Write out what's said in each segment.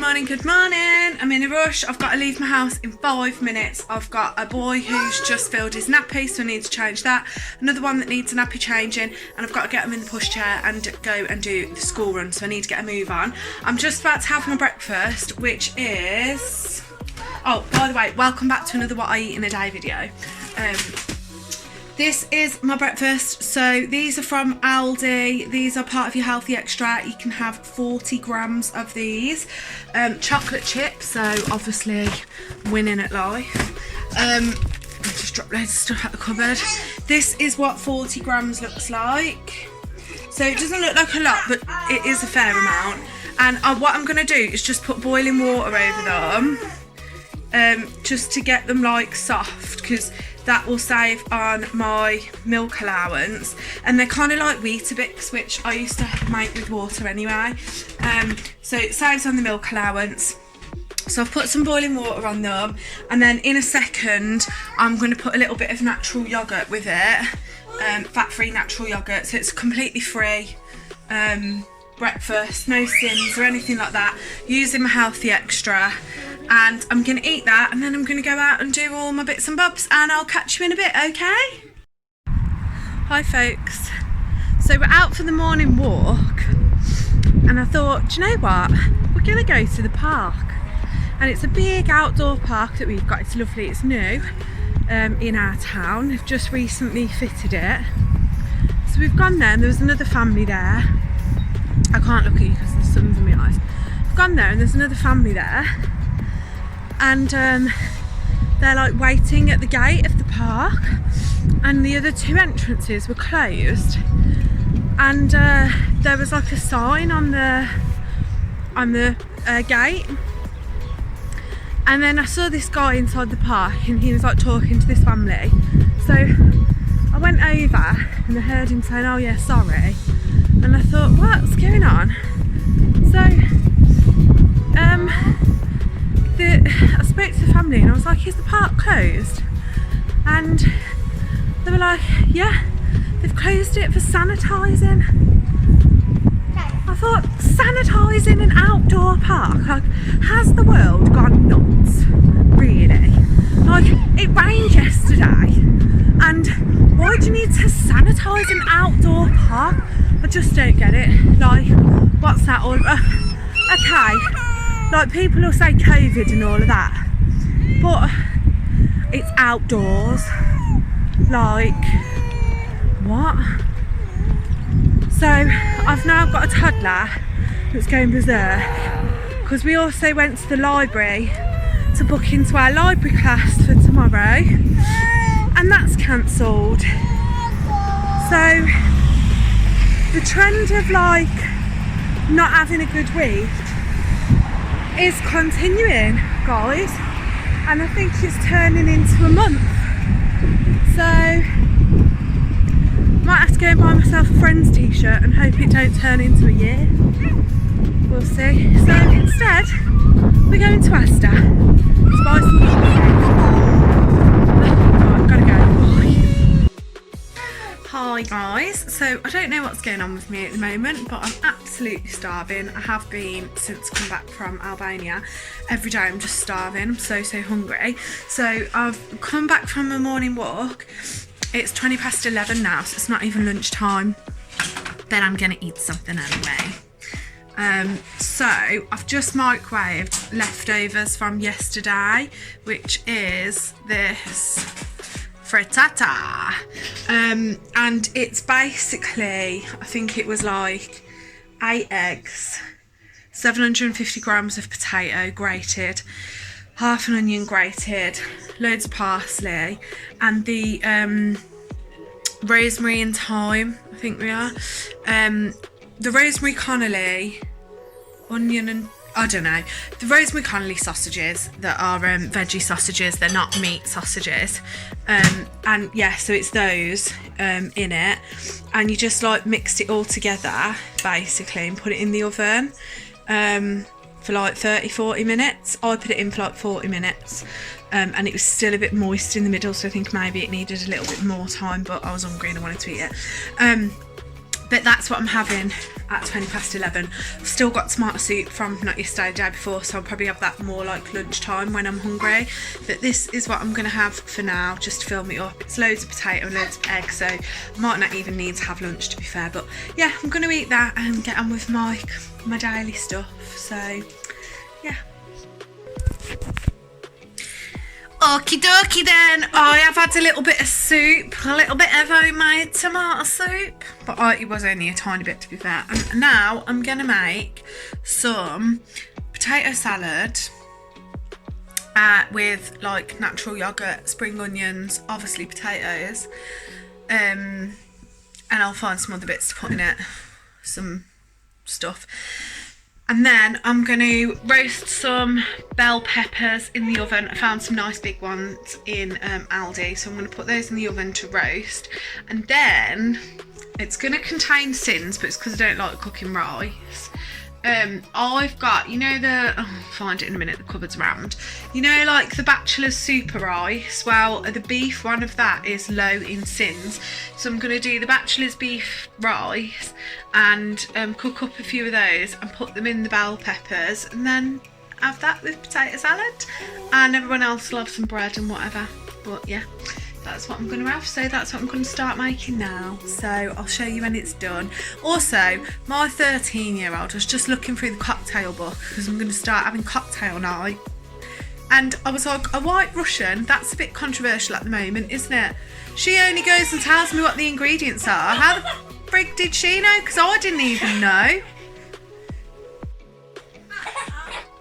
morning, good morning. I'm in a rush. I've got to leave my house in 5 minutes. I've got a boy who's just filled his nappy, so I need to change that. Another one that needs a nappy changing, and I've got to get him in the pushchair and go and do the school run, so I need to get a move on. I'm just about to have my breakfast, which is... Oh, by the way, welcome back to another What I Eat in a Day video. This is my breakfast. So these are from Aldi. These are part of your healthy extra. You can have 40 grams of these. Chocolate chips, so obviously winning at life. I just dropped loads of stuff out the cupboard. This is what 40 grams looks like. So it doesn't look like a lot, but it is a fair amount. And what I'm going to do is just put boiling water over them, just to get them like soft, because that will save on my milk allowance. And they're kind of like Weetabix, which I used to make with water anyway. So it saves on the milk allowance. So I've put some boiling water on them, and then in a second I'm going to put a little bit of natural yogurt with it, fat-free natural yogurt, so it's completely free breakfast, no sins or anything like that, using my healthy extra. And I'm going to eat that, and then I'm going to go out and do all my bits and bobs, and I'll catch you in a bit, okay? Hi folks. So we're out for the morning walk, and I thought, do you know what? We're going to go to the park. And it's a big outdoor park that we've got. It's lovely, it's new in our town. They've just recently fitted it. So we've gone there, and there was another family there. I can't look at you because the sun's in my eyes. I've gone there, and there's another family there. And they're like waiting at the gate of the park, and the other two entrances were closed, and there was like a sign on the gate. And then I saw this guy inside the park, and he was like talking to this family. So I went over and I heard him saying, "Oh yeah, sorry," and I thought, what's going on? So I spoke to the family, and I was like, "Is the park closed?" And they were like, "Yeah, they've closed it for sanitising." I thought, sanitising an outdoor park? Like, has the world gone nuts? Really? Like, it rained yesterday, and why do you need to sanitise an outdoor park? I just don't get it. Like, what's that all about? Okay. Like, people will say COVID and all of that, but it's outdoors. Like, what? So I've now got a toddler that's going berserk, because we also went to the library to book into our library class for tomorrow, and that's cancelled. So the trend of like not having a good week is continuing, guys, and I think it's turning into a month. So might have to go and buy myself a Friends t-shirt and hope it don't turn into a year. We'll see. So instead we're going to Asda to buy some I've gotta go. Hi guys, so I don't know what's going on with me at the moment, but I'm absolutely starving. I have been since come back from Albania. Every day I'm just starving. I'm so hungry. So I've come back from a morning walk. It's 11:20 now, so it's not even lunchtime. Then I'm gonna eat something anyway. So I've just microwaved leftovers from yesterday, which is this frittata, and it's basically, I think it was like 8 eggs, 750 grams of potato grated, half an onion grated, loads of parsley, and the rosemary and thyme, I think we are. The rosemary connolly, onion and, I don't know, the rosemary connolly sausages that are veggie sausages, they're not meat sausages. And yeah, so it's those in it, and you just like mixed it all together basically and put it in the oven for like 30-40 minutes. I put it in for like 40 minutes, and it was still a bit moist in the middle, so I think maybe it needed a little bit more time, but I was hungry and I wanted to eat it. But that's what I'm having at 11:20. I've still got tomato soup from not yesterday, the day before, so I'll probably have that more like lunchtime when I'm hungry. But this is what I'm going to have for now, just to fill me up. It's loads of potato and loads of eggs, so I might not even need to have lunch, to be fair. But yeah, I'm going to eat that and get on with my daily stuff. So yeah. Okie dokie then, I have had a little bit of soup, a little bit of homemade tomato soup, but it was only a tiny bit, to be fair. And now I'm going to make some potato salad with like natural yoghurt, spring onions, obviously potatoes, and I'll find some other bits to put in it, some stuff. And then I'm going to roast some bell peppers in the oven. I found some nice big ones in Aldi, so I'm going to put those in the oven to roast. And then it's going to contain sins, but it's because I don't like cooking rice. I've got, you know, I'll find it in a minute, the cupboard's rammed. You know, like the Bachelor's Super Rice? Well, the beef one of that is low in sins. So I'm going to do the Bachelor's beef rice and cook up a few of those and put them in the bell peppers, and then have that with potato salad. And everyone else will have some bread and whatever. But yeah, that's what I'm going to have. So that's what I'm going to start making now. So I'll show you when it's done. Also, my 13-year-old was just looking through the cocktail book because I'm going to start having cocktail night. And I was like, a White Russian, that's a bit controversial at the moment, isn't it? She only goes and tells me what the ingredients are. How the frig did she know? Because I didn't even know.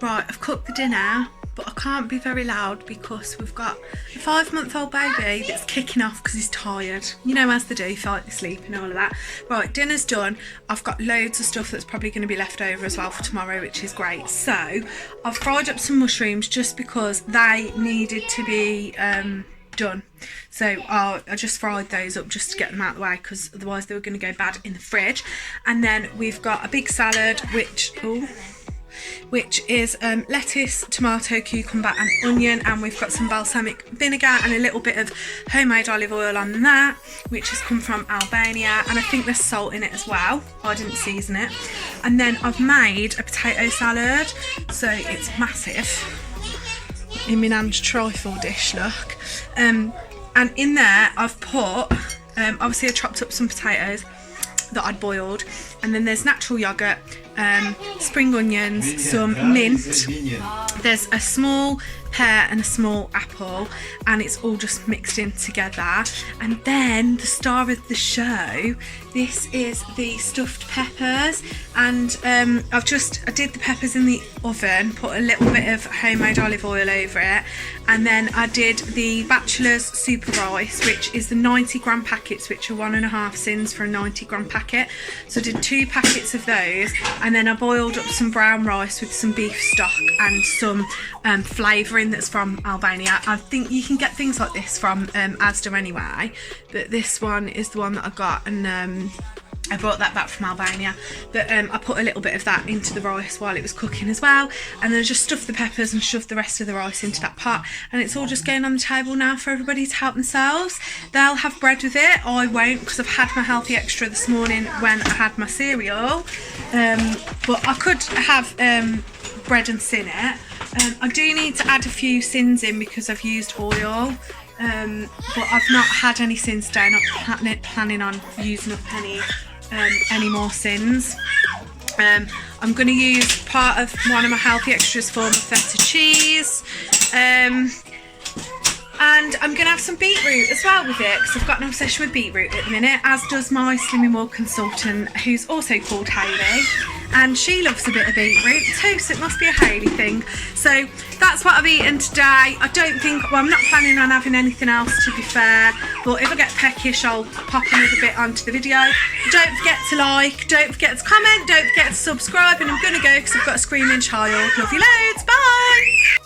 Right, I've cooked the dinner, but I can't be very loud because we've got a 5-month-old baby that's kicking off because he's tired. You know, as they do, fight sleep and all of that. Right, dinner's done. I've got loads of stuff that's probably going to be left over as well for tomorrow, which is great. So I've fried up some mushrooms just because they needed to be done. So I just fried those up just to get them out of the way, because otherwise they were going to go bad in the fridge. And then we've got a big salad, which is lettuce, tomato, cucumber and onion, and we've got some balsamic vinegar and a little bit of homemade olive oil on that, which has come from Albania, and I think there's salt in it as well. I didn't season it. And then I've made a potato salad, so it's massive in my nan's trifle dish, look. And in there I've put obviously I chopped up some potatoes that I'd boiled, and then there's natural yoghurt, spring onions, some mint, there's a small pear and a small apple, and it's all just mixed in together. And then the star of the show, this is the stuffed peppers, and I did the peppers in the oven, put a little bit of homemade olive oil over it, and then I did the Bachelor's Super Rice, which is the 90-gram packets, which are 1.5 sins for a 90-gram packet. So I did 2 packets of those, and then I boiled up some brown rice with some beef stock and some flavouring that's from Albania. I think you can get things like this from Asda anyway, but this one is the one that I got, and I brought that back from Albania. But I put a little bit of that into the rice while it was cooking as well, and then I just stuffed the peppers and shoved the rest of the rice into that pot, and it's all just going on the table now for everybody to help themselves. They'll have bread with it, I won't, because I've had my healthy extra this morning when I had my cereal, but I could have bread and sin it. I do need to add a few sins in because I've used oil, but I've not had any sins today. I'm not planning on using up any more sins. I'm going to use part of one of my healthy extras for my feta cheese, and I'm going to have some beetroot as well with it, because I've got an obsession with beetroot at the minute, as does my Slimming World consultant, who's also called Hayley, and she loves a bit of beetroot too, so it must be a Hayley thing. So that's what I've eaten today. I'm not planning on having anything else, to be fair, but if I get peckish I'll pop another bit onto the video. Don't forget to like, don't forget to comment, don't forget to subscribe, and I'm going to go because I've got a screaming child. Love you loads, bye!